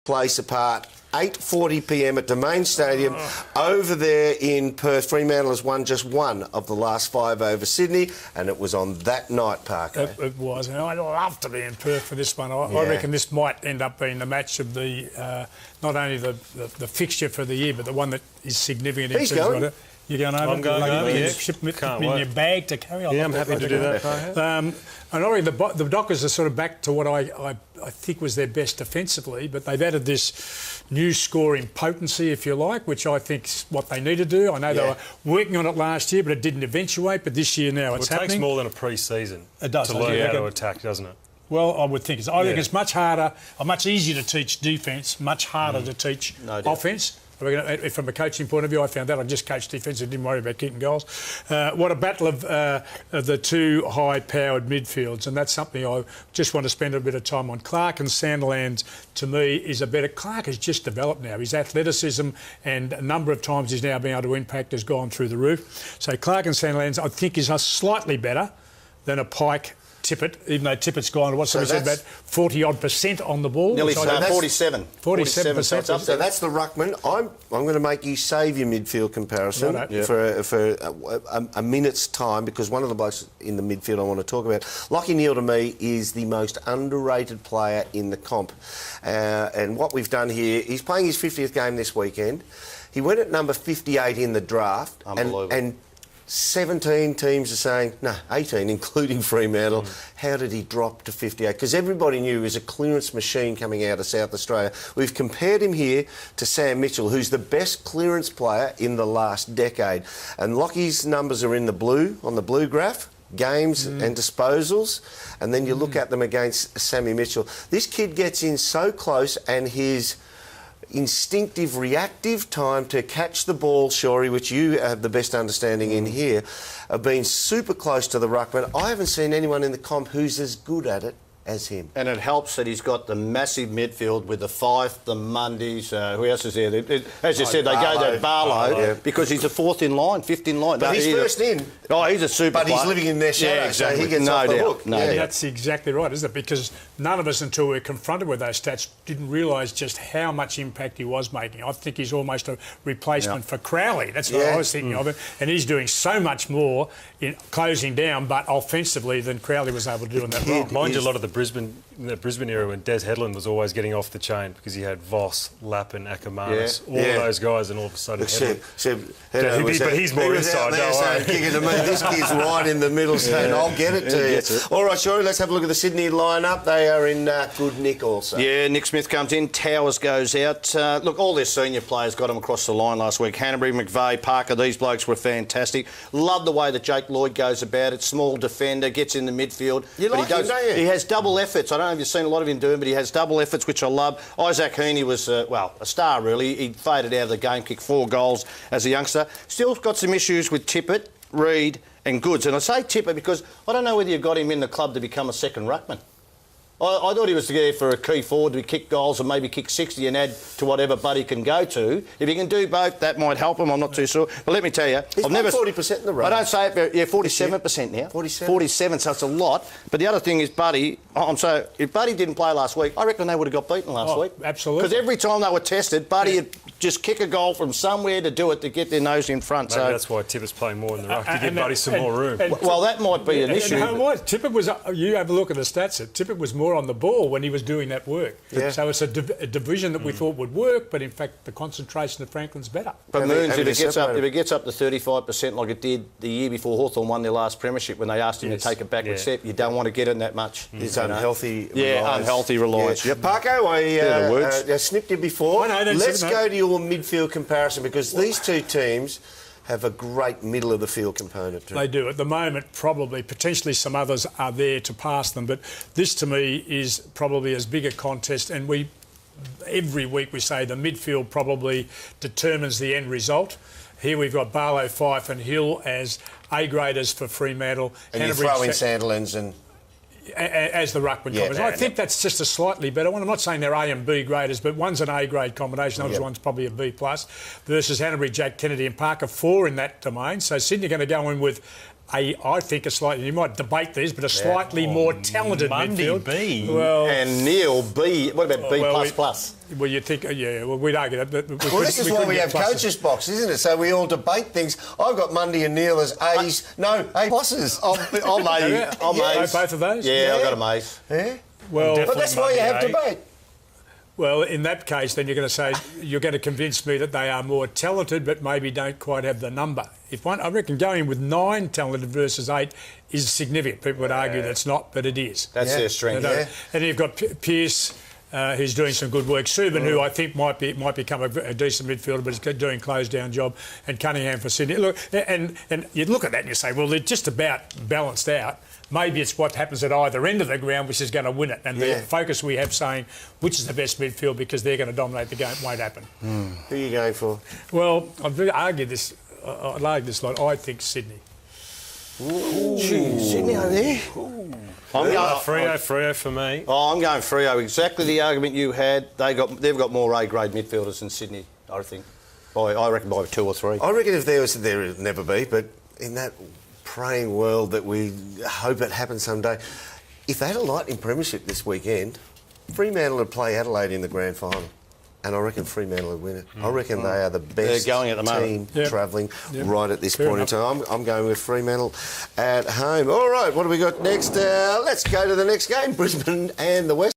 place apart. 8:40 p.m. at Domain Stadium over there in Perth. Fremantle has won just one of the last 5 over Sydney, and it was on that night, Parker. It was, and I'd love to be in Perth for this one. I reckon this might end up being the match of the not only the fixture for the year, but the one that is significant. He's going. You're going over? I'm going over, yeah. Ship me in your bag to carry. I'm happy to do that. And I reckon the Dockers are sort of back to what I think was their best defensively, but they've added this new scoring potency, if you like, which I think is what they need to do. I know they were working on it last year, but it didn't eventuate. But this year now it's happening. It takes more than a pre-season to learn how to attack, doesn't it? Well, I would think. I reckon it's much harder, much easier to teach defence, much harder to teach offence. From a coaching point of view, I found that I just coached defence and didn't worry about kicking goals. What a battle of the two high-powered midfields, and that's something I just want to spend a bit of time on. Clark and Sandilands, to me, is a better... Clark has just developed now. His athleticism and a number of times he's now been able to impact has gone through the roof. So Clark and Sandilands, I think, is slightly better than a Pike Tippett, even though Tippett's gone, what's about 40-odd% on the ball? Nearly 47. 47%. So that's the ruckman. I'm going to make you save your midfield comparison for a minute's time, because one of the blokes in the midfield I want to talk about, Lachie Neale, to me, is the most underrated player in the comp. And what we've done here, he's playing his 50th game this weekend. He went at number 58 in the draft. Unbelievable. And 17 teams are saying, no, 18, including Fremantle. How did he drop to 58? Because everybody knew he was a clearance machine coming out of South Australia. We've compared him here to Sam Mitchell, who's the best clearance player in the last decade. And Lockie's numbers are in the blue, on the blue graph. Games and disposals, and then you look at them against Sammy Mitchell. This kid gets in so close, and his instinctive, reactive time to catch the ball, Shorey, which you have the best understanding in here, of being super close to the ruckman. I haven't seen anyone in the comp who's as good at it as him. And it helps that he's got the massive midfield with the Fife, the Mundies, who else is there? As you said, they go to Barlow because he's a fifth in line. But he's first in. Oh, he's a super But player. he's living in their shadow, exactly. so he gets off the hook. That's exactly right, isn't it? Because none of us, until we were confronted with those stats, didn't realise just how much impact he was making. I think he's almost a replacement for Crowley. That's what I was thinking of it. And he's doing so much more in closing down, but offensively, than Crowley was able to do in that role. Mind you, a lot of the Brisbane era when Des Headland was always getting off the chain because he had Voss, Lappin, Ackermanis, all of those guys, and all of a sudden but he's more inside. This kid's right in the middle saying, I'll get it to you. All right, Shorey, let's have a look at the Sydney lineup. They are in good nick also. Yeah, Nick Smith comes in, Towers goes out. Look, all their senior players got them across the line last week. Hanbury, McVeigh, Parker, these blokes were fantastic. Love the way that Jake Lloyd goes about it. Small defender, gets in the midfield. You like him, don't you? He has double efforts. I don't know if you've seen a lot of him doing, but he has double efforts, which I love. Isaac Heaney was, a star, really. He faded out of the game, kicked 4 goals as a youngster. Still got some issues with Tippett, Reid and Goods. And I say Tippett because I don't know whether you got him in the club to become a second ruckman. I thought he was there for a key forward to kick goals and maybe kick 60 and add to whatever Buddy can go to. If he can do both, that might help him. I'm not too sure. But let me tell you, I've never 40% in the row. I don't say it, but 47% now. 47, so it's a lot. But the other thing is Buddy. If Buddy didn't play last week, I reckon they would have got beaten last week. Absolutely. Because every time they were tested, Buddy would just kick a goal from somewhere to do it to get their nose in front. Maybe that's why Tippett's playing more in the ruck to give Buddy some more room. Well, that might be an issue. Tippett was. You have a look at the stats. Tippett was more on the ball when he was doing that work. Yeah. So it's a division that we thought would work, but in fact the concentration of Franklin's better. But Moons, if it gets up to 35% like it did the year before Hawthorn won their last premiership when they asked him to take a backward step, you don't want to get in that much. It's unhealthy. Unhealthy reliance. Yep. Parko, I snipped you before. Let's go to your midfield comparison, because these two teams have a great middle of the field component too. They do. At the moment, potentially some others are there to pass them, but this to me is probably as big a contest, and every week we say the midfield probably determines the end result. Here we've got Barlow, Fife and Hill as A-graders for Fremantle. And you throw in Sandilands and... as the ruckman combination. I think that's just a slightly better one. I'm not saying they're A and B graders, but one's an A grade combination, the other one's probably a B plus, versus Hanbury, Jack Kennedy and Parker, 4 in that domain. So Sydney are going to go in with I think a slightly, you might debate these, but a slightly more talented midfield. B. Well, and Neil B. What about B plus plus? Well, you think, well, we'd argue that. But this is why we have coaches box, isn't it? So we all debate things. I've got Mundy and Neil as A's. No, A pluses. I'm A's. Both of those? Yeah, I've got them A's. Yeah. Well, but that's why you have debate. Well, in that case, then you're going to say you're going to convince me that they are more talented, but maybe don't quite have the number. I reckon going with 9 talented versus 8 is significant. People would argue that's not, but it is. That's their strength. And you've got Pearce, who's doing some good work. Subin, who I think might become a decent midfielder, but is doing close-down job. And Cunningham for Sydney. Look, and you look at that and you say, well, they're just about balanced out. Maybe it's what happens at either end of the ground which is going to win it. And the focus we have saying which is the best midfield because they're going to dominate the game won't happen. Who are you going for? Well, I'd argue this. I'd argue this lot. I think Sydney. Ooh. Sydney over there. I'm going Freo for me. Oh, I'm going Freo. Exactly the argument you had. They've got more A-grade midfielders than Sydney, I think. I reckon by 2 or 3. I reckon if there would never be, but in that praying world that we hope it happens someday, if they had a Lightning premiership this weekend, Fremantle would play Adelaide in the grand final. And I reckon Fremantle would win it. I reckon they are the best team travelling right at this point in time. I'm going with Fremantle at home. All right, what do we got next? Let's go to the next game, Brisbane and the West.